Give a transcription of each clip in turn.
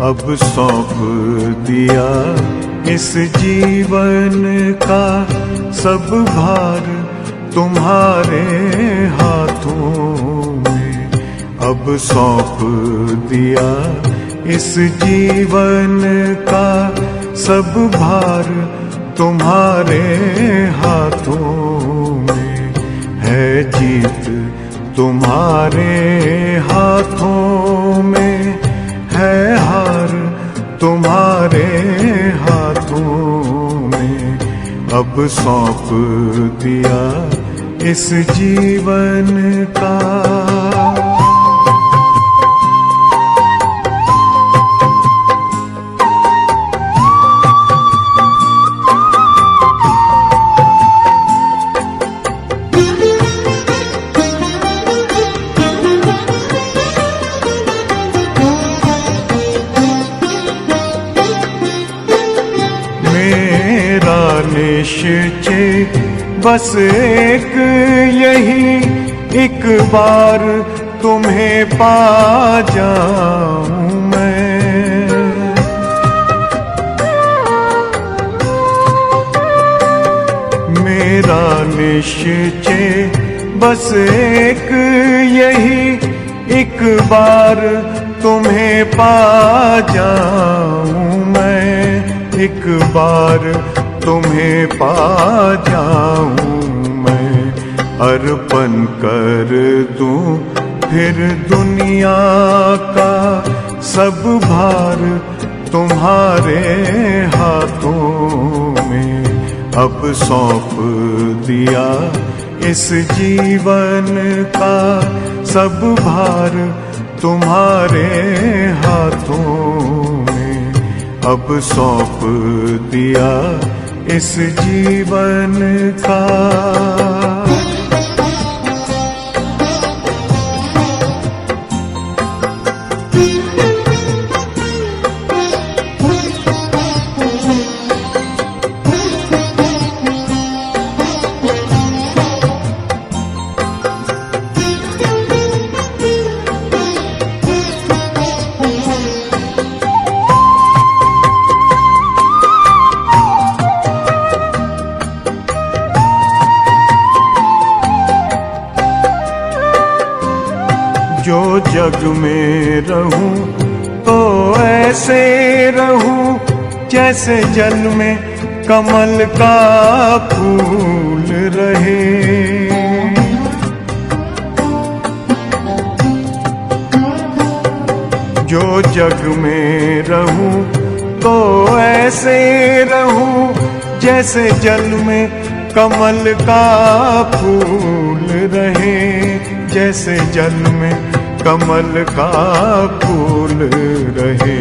अब सौंप दिया इस जीवन का सब भार तुम्हारे हाथों में। अब सौंप दिया इस जीवन का सब भार तुम्हारे हाथों में। है जीत तुम्हारे हाथों में, है हार तुम्हारे हाथों में। अब सौंप दिया इस जीवन का। मेरा निश्चय बस एक यही, एक बार तुम्हें पा जाऊं मैं। मेरा निश्चय बस एक यही, एक बार तुम्हें पा जाऊं मैं। एक बार तुम्हें पा जाऊं मैं। अर्पण कर दूं फिर दुनिया का सब भार तुम्हारे हाथों में। अब सौंप दिया इस जीवन का सब भार तुम्हारे हाथों में। अब सौंप दिया इस जीवन का। जो जग में रहूं तो ऐसे रहूं जैसे जल में कमल का फूल रहे। जो जग में रहूं तो ऐसे रहूं जैसे जल में कमल का फूल रहे। जैसे जल में कमल का फूल रहे।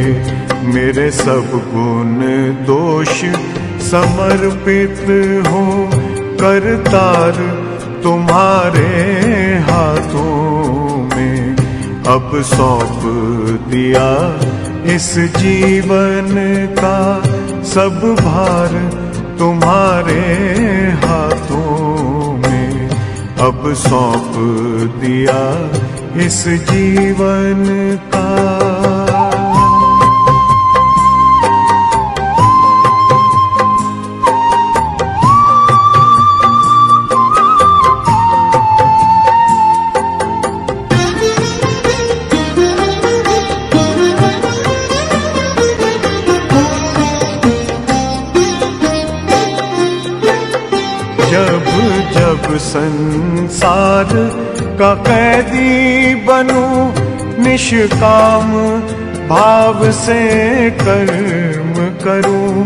मेरे सब गुण दोष समर्पित हो करतार तुम्हारे हाथों में। अब सौंप दिया इस जीवन का सब भार तुम्हारे हाथों में। अब सौंप दिया इस जीवन का। जब जब संसार का कैदी बनूं निष्काम भाव से कर्म करूं।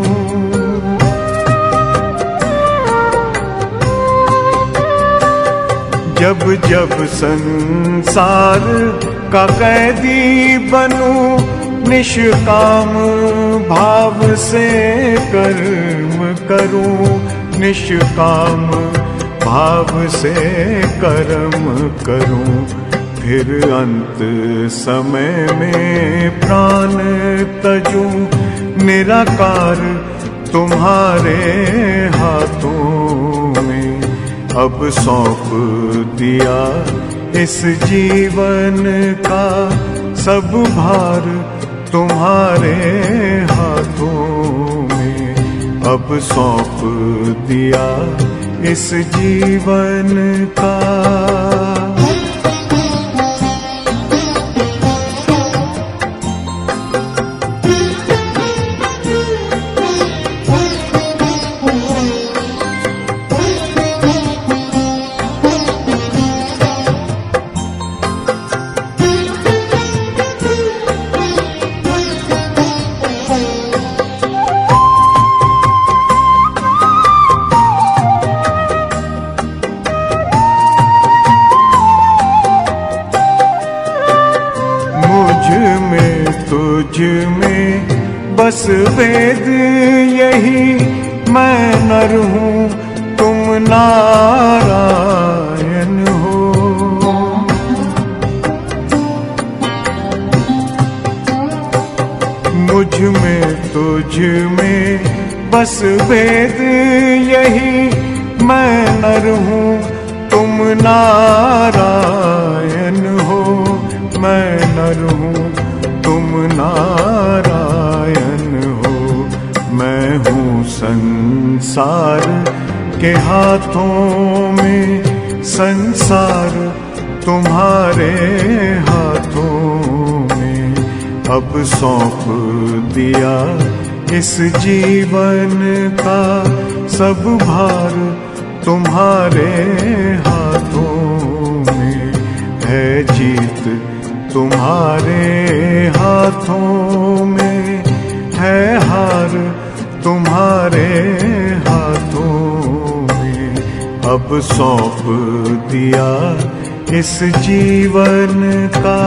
जब जब संसार का कैदी बनूं निष्काम भाव से कर्म करूं। निष्काम भाव से कर्म करूं। फिर अंत समय में प्राण तजूं निराकार तुम्हारे हाथों में। अब सौंप दिया इस जीवन का सब भार तुम्हारे हाथों में अब सौंप दिया इस जीवन का। तुझ में बस वेद यही, मैं नर हूँ तुम नारायण हो। मुझ में तुझ में बस वेद यही, मैं नर हूँ तुम नारायण हो। मैं नर हूँ तुम नारायण हो। मैं हूँ संसार के हाथों में, संसार तुम्हारे हाथों में अब सौंप दिया इस जीवन का। सब भार तुम्हारे हाथों में है, जीत तुम्हारे हाथों में है, हार तुम्हारे हाथों में अब सौंप दिया इस जीवन का।